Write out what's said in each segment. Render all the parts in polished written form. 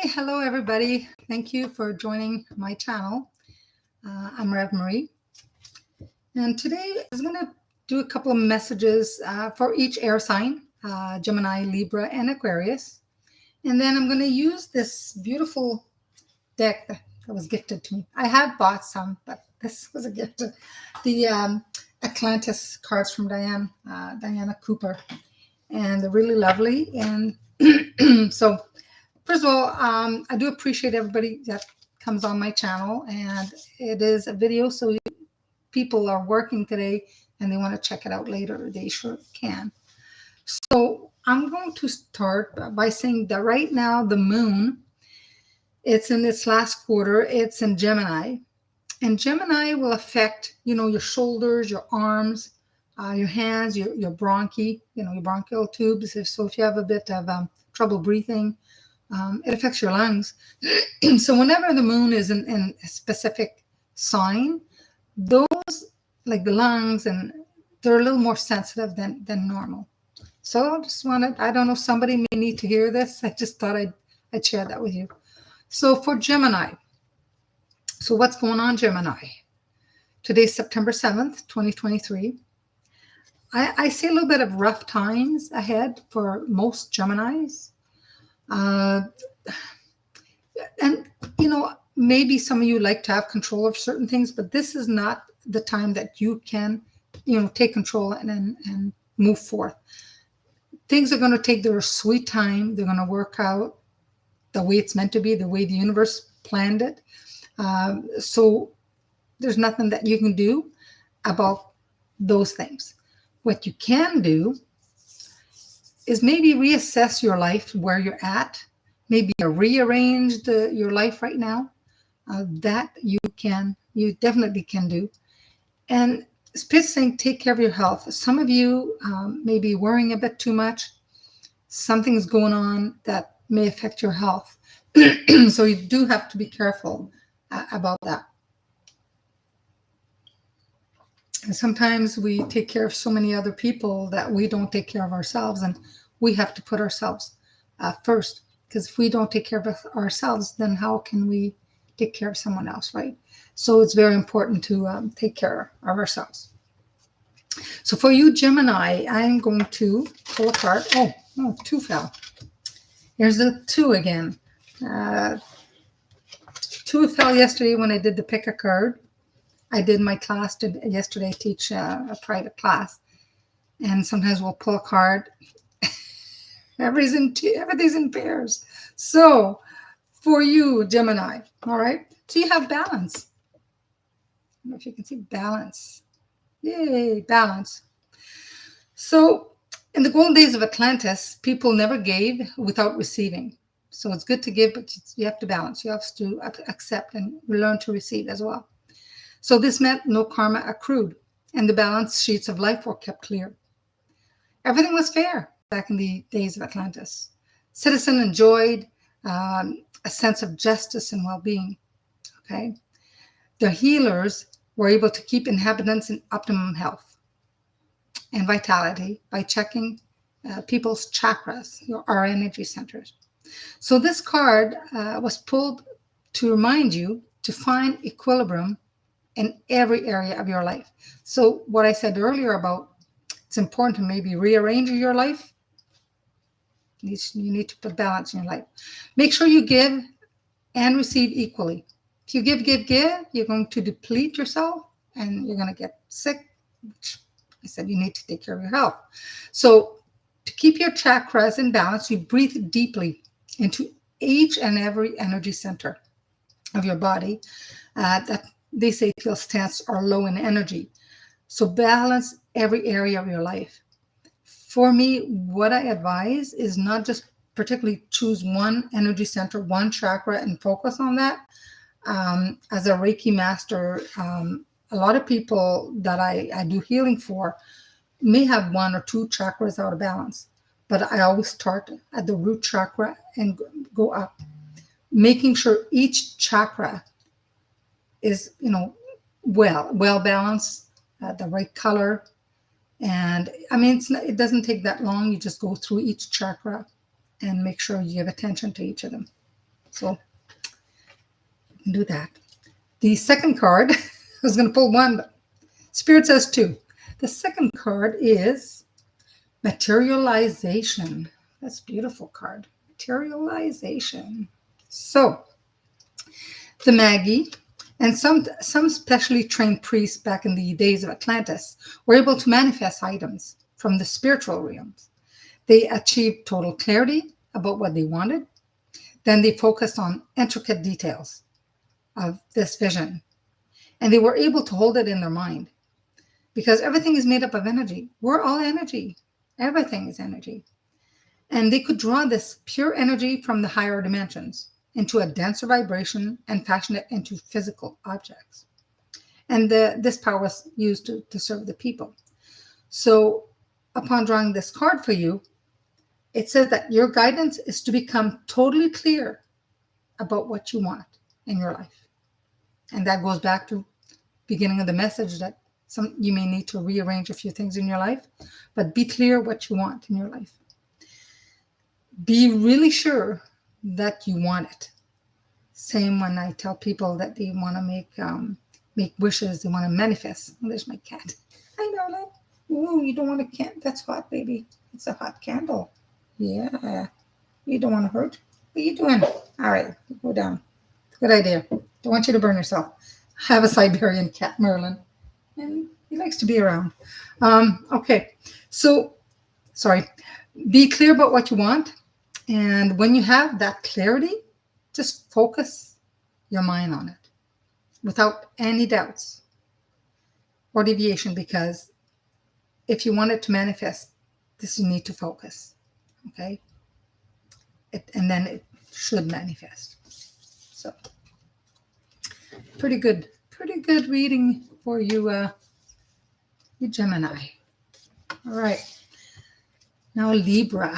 Hello everybody. Thank you for joining my channel. I'm Rev Marie, and today I was going to do a couple of messages for each air sign, Gemini, Libra, and Aquarius. And then I'm going to use this beautiful deck that was gifted to me. I have bought some, but this was a gift. The Atlantis cards from Diana Cooper, and they're really lovely. And so first of all, I do appreciate everybody that comes on my channel, and it is a video, so people are working today and they want to check it out later. They sure can. So I'm going to start by saying that right now the moon, it's in its last quarter. It's in Gemini, and Gemini will affect, your shoulders, your arms, your hands, your bronchi, your bronchial tubes. So if you have a bit of trouble breathing, it affects your lungs. So whenever the moon is in a specific sign, those, like the lungs, and they're a little more sensitive than normal. So I just wanted, I don't know, somebody may need to hear this. I just thought I'd share that with you. So for Gemini, so what's going on, Gemini? Today's September 7th, 2023. I see a little bit of rough times ahead for most Geminis. And maybe some of you like to have control of certain things, but this is not the time that you can take control and move forth. Things are going to take their sweet time. They're going to work out the way it's meant to be, the way the universe planned it. So there's nothing that you can do about those things. What you can do is maybe reassess your life, where you're at, maybe rearrange your life right now. That you definitely can do. And Spirit saying, take care of your health. Some of you may be worrying a bit too much. Something's going on that may affect your health. So you do have to be careful about that. And sometimes we take care of so many other people that we don't take care of ourselves, and we have to put ourselves first, because if we don't take care of ourselves, then how can we take care of someone else, right? So it's very important to take care of ourselves. So for you, Gemini, I'm going to pull a card. Oh, two fell. Here's the two again. Two fell yesterday when I did the pick a card. I did my class yesterday, teach a private class. And sometimes we'll pull a card. Everything's in pairs. So for you, Gemini, all right? So you have balance. I don't know if you can see balance. Yay, balance. So in the golden days of Atlantis, people never gave without receiving. So it's good to give, but you have to balance. You have to accept and learn to receive as well. So this meant no karma accrued, and the balance sheets of life were kept clear. Everything was fair back in the days of Atlantis. Citizen enjoyed a sense of justice and well-being. Okay, the healers were able to keep inhabitants in optimum health and vitality by checking people's chakras, our energy centers. So this card was pulled to remind you to find equilibrium in every area of your life. So what I said earlier about it's important to maybe rearrange your life. You need to put balance in your life. Make sure you give and receive equally. If you give, you're going to deplete yourself and you're going to get sick, which I said you need to take care of your health. So to keep your chakras in balance, you breathe deeply into each and every energy center of your body that they say feels tense or low in energy. So balance every area of your life. For me, what I advise is not just particularly choose one energy center, one chakra, and focus on that. As a Reiki master, a lot of people that I do healing for may have one or two chakras out of balance, but I always start at the root chakra and go up, making sure each chakra is, well balanced, the right color. And I mean, it doesn't take that long. You just go through each chakra and make sure you give attention to each of them. So you can do that. The second card, I was going to pull one, but Spirit says two. The second card is materialization. That's a beautiful card. Materialization. So the Magi and some specially trained priests back in the days of Atlantis were able to manifest items from the spiritual realms. They achieved total clarity about what they wanted. Then they focused on intricate details of this vision. And they were able to hold it in their mind because everything is made up of energy. We're all energy. Everything is energy. And they could draw this pure energy from the higher dimensions into a denser vibration and fashion it into physical objects. And this power was used to serve the people. So upon drawing this card for you, it says that your guidance is to become totally clear about what you want in your life. And that goes back to beginning of the message that you may need to rearrange a few things in your life, but be clear what you want in your life. Be really sure that you want it. Same when I tell people that they want to make wishes, they want to manifest. Oh, there's my cat. Hi, darling. Ooh, you don't want a cat? That's hot, baby. It's a hot candle. Yeah. You don't want to hurt. What are you doing? All right, go down. Good idea. Don't want you to burn yourself. I have a Siberian cat, Merlin, and he likes to be around. Okay, so, sorry. Be clear about what you want. And when you have that clarity, just focus your mind on it without any doubts or deviation, because if you want it to manifest, this you need to focus, okay? And then it should manifest. So, pretty good reading for you, you Gemini. All right. Now Libra.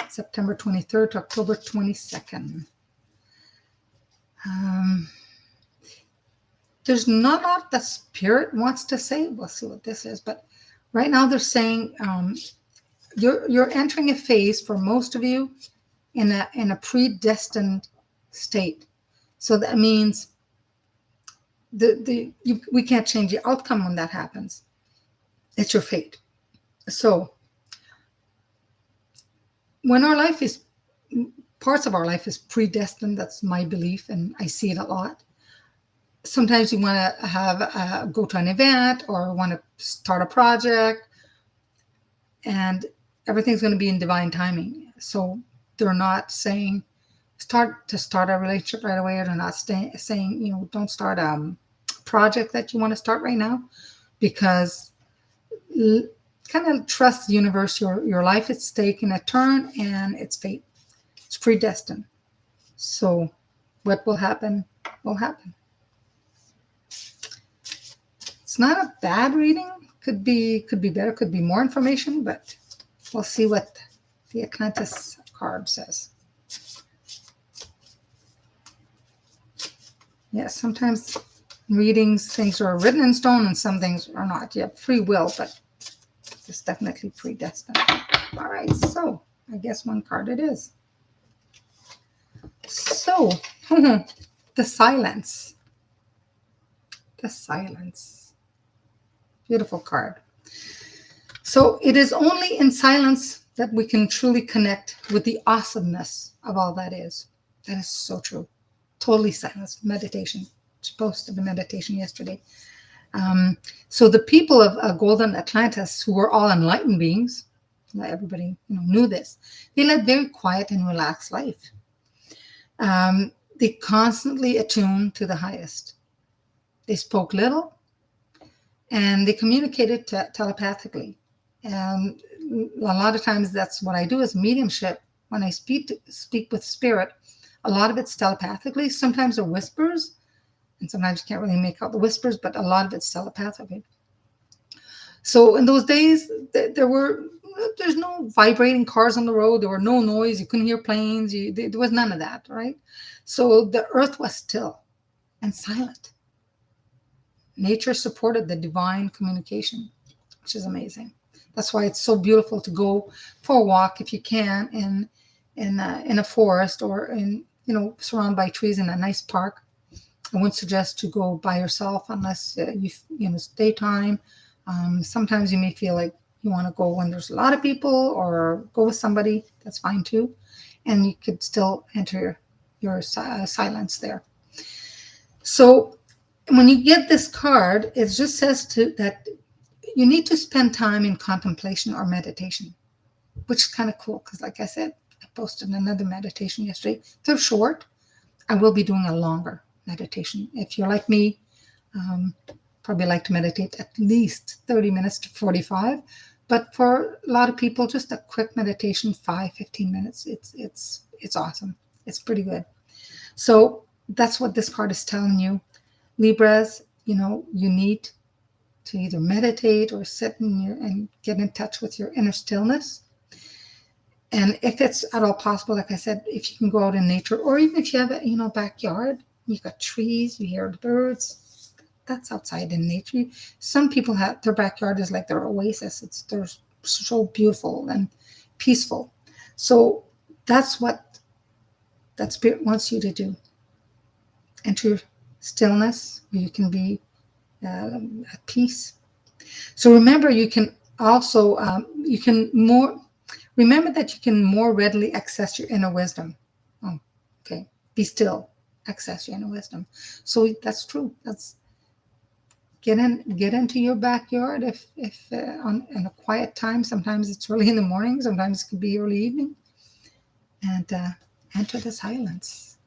September 23rd to October 22nd. There's not a lot that Spirit wants to say. We'll see what this is. But right now they're saying you're entering a phase for most of you in a predestined state. So that means we can't change the outcome when that happens. It's your fate. So when parts of our life is predestined, that's my belief, and I see it a lot. Sometimes you want to go to an event or want to start a project, and everything's going to be in divine timing. So they're not saying start a relationship right away, or they're not saying, don't start a project that you want to start right now, because kind of trust the universe. Your life is taking a turn, and it's fate. It's predestined. So what will happen will happen. It's not a bad reading. Could be better. Could be more information, but we'll see what the Atlantis card says. Yeah, sometimes readings, things are written in stone and some things are not. You have free will, but it's definitely predestined. All right, so I guess one card it is. So, the silence. The silence. Beautiful card. So it is only in silence that we can truly connect with the awesomeness of all that is. That is so true. Totally silence. Meditation. Supposed to be meditation yesterday. So the people of Golden Atlantis, who were all enlightened beings, everybody knew this, they led very quiet and relaxed life. They constantly attuned to the highest. They spoke little, and they communicated telepathically. And a lot of times that's what I do as mediumship. When I speak with spirit, a lot of it's telepathically. Sometimes they're whispers, and sometimes you can't really make out the whispers, but a lot of it's telepathically. So in those days, there's no vibrating cars on the road. There were no noise. You couldn't hear planes. There was none of that, right? So the earth was still and silent. Nature supported the divine communication, which is amazing. That's why it's so beautiful to go for a walk if you can in a forest or surrounded by trees in a nice park. I wouldn't suggest to go by yourself unless it's daytime. Sometimes you may feel like you want to go when there's a lot of people or go with somebody. That's fine too. And you could still enter your silence there. So when you get this card, it just says that you need to spend time in contemplation or meditation, which is kind of cool because, like I said, I posted another meditation yesterday. They're short. I will be doing a longer meditation. If you're like me, probably like to meditate at least 30 minutes to 45. But for a lot of people, just a quick meditation, 5-15 minutes, it's awesome. It's pretty good. So that's what this card is telling you. Libras, you need to either meditate or sit and get in touch with your inner stillness. And if it's at all possible, like I said, if you can go out in nature, or even if you have a backyard, you've got trees, you hear the birds, that's outside in nature. Some people have their backyard is like their oasis. They're so beautiful and peaceful. So that's what that spirit wants you to do. Enter stillness where you can be at peace. So remember, you can also remember that you can more readily access your inner wisdom. Oh, okay. Be still. Access your inner wisdom. So that's true. That's get into your backyard if in a quiet time. Sometimes it's early in the morning. Sometimes it could be early evening. And enter the silence.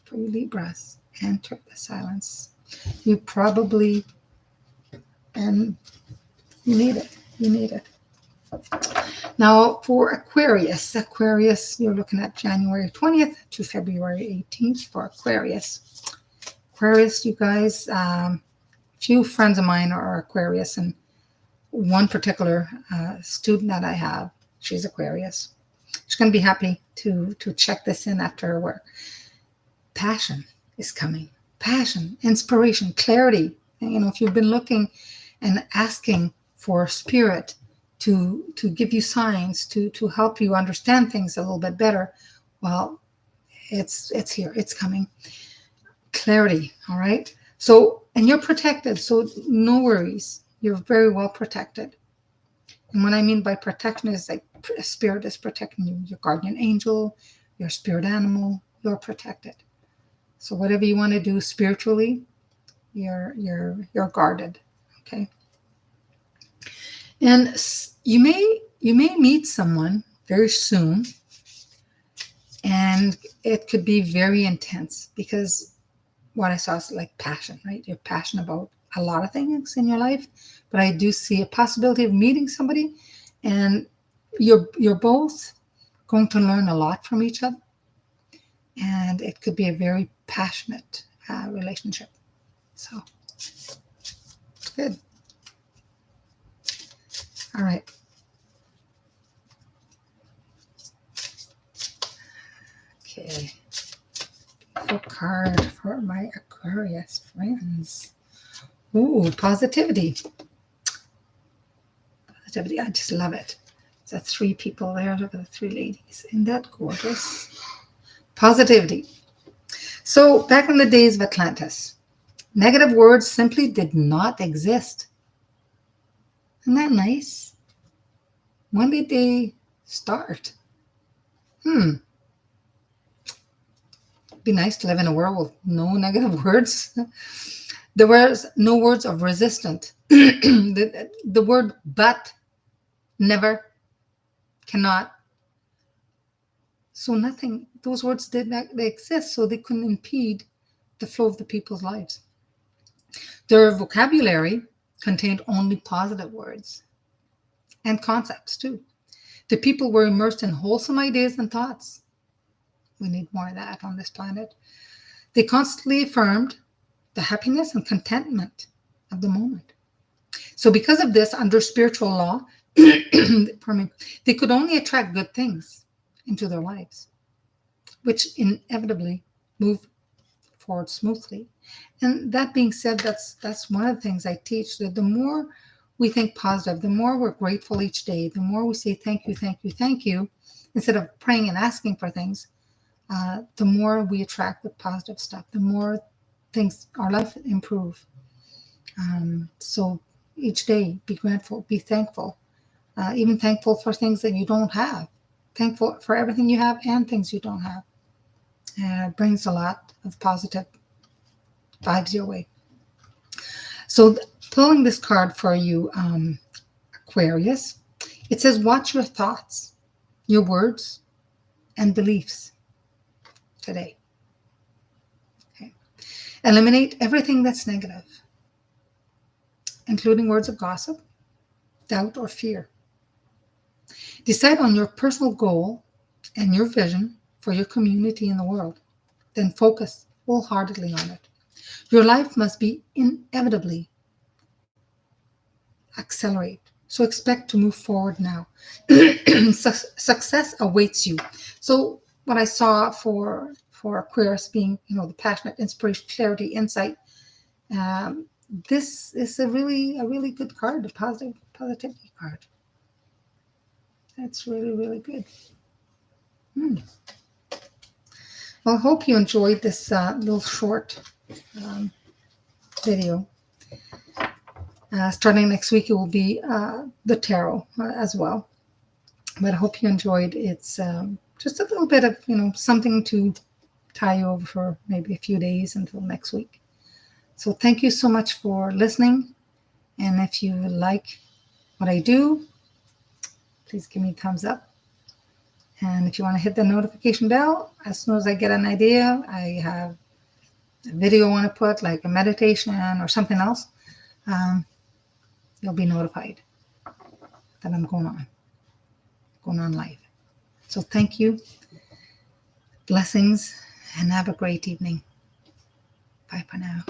For you Libras, enter the silence. You probably you need it. You need it. Now for Aquarius, you're looking at January 20th to February 18th for Aquarius. Aquarius, you guys, few friends of mine are Aquarius, and one particular student that I have, she's Aquarius. She's going to be happy to check this in after her work. Passion is coming. Passion, inspiration, clarity. And, if you've been looking and asking for spirit to give you signs, to help you understand things a little bit better, well, it's here. It's coming. Clarity, all right? So, and you're protected, so no worries. You're very well protected. And what I mean by protection is like a spirit is protecting you. Your guardian angel, your spirit animal, you're protected. So whatever you want to do spiritually, you're guarded, okay? And you may meet someone very soon, and it could be very intense because what I saw is like passion, right? You're passionate about a lot of things in your life, but I do see a possibility of meeting somebody, and you're both going to learn a lot from each other, and it could be a very passionate relationship. So good. All right. Okay. Beautiful card for my Aquarius friends. Ooh, positivity. Positivity. I just love it. There's 3 people there. Look at the 3 ladies. Isn't that gorgeous? Positivity. So back in the days of Atlantis, negative words simply did not exist. Isn't that nice? When did they start? Be nice to live in a world with no negative words. There was no words of resistance. The word but, never, cannot. So nothing, those words did not exist, so they couldn't impede the flow of the people's lives. Their vocabulary contained only positive words and concepts too. The people were immersed in wholesome ideas and thoughts. We need more of that on this planet. They constantly affirmed the happiness and contentment of the moment. So because of this, under spiritual law, they could only attract good things into their lives, which inevitably moved forward smoothly. And that being said, that's one of the things I teach, that the more we think positive, the more we're grateful each day, the more we say thank you, thank you, thank you, instead of praying and asking for things, the more we attract the positive stuff, the more things, our life improve. So each day, be grateful, be thankful, even thankful for things that you don't have, thankful for everything you have and things you don't have. It brings a lot of positive vibes your way. So pulling this card for you, Aquarius, it says, watch your thoughts, your words, and beliefs today. Okay. Eliminate everything that's negative, including words of gossip, doubt, or fear. Decide on your personal goal and your vision for your community in the world. Then focus wholeheartedly on it. Your life must be inevitably accelerate. So expect to move forward now. Success awaits you. So what I saw for Aquarius being, the passionate, inspiration, clarity, insight. This is a really good card, a positivity card. That's really, really good. Well, I hope you enjoyed this little short video. Starting next week, it will be the tarot as well. But I hope you enjoyed. It's just a little bit of, something to tie you over for maybe a few days until next week. So thank you so much for listening. And if you like what I do, please give me a thumbs up. And if you want to hit the notification bell, as soon as I get an idea, I have a video I want to put, like a meditation or something else, you'll be notified that I'm going on live. So thank you, blessings, and have a great evening. Bye for now.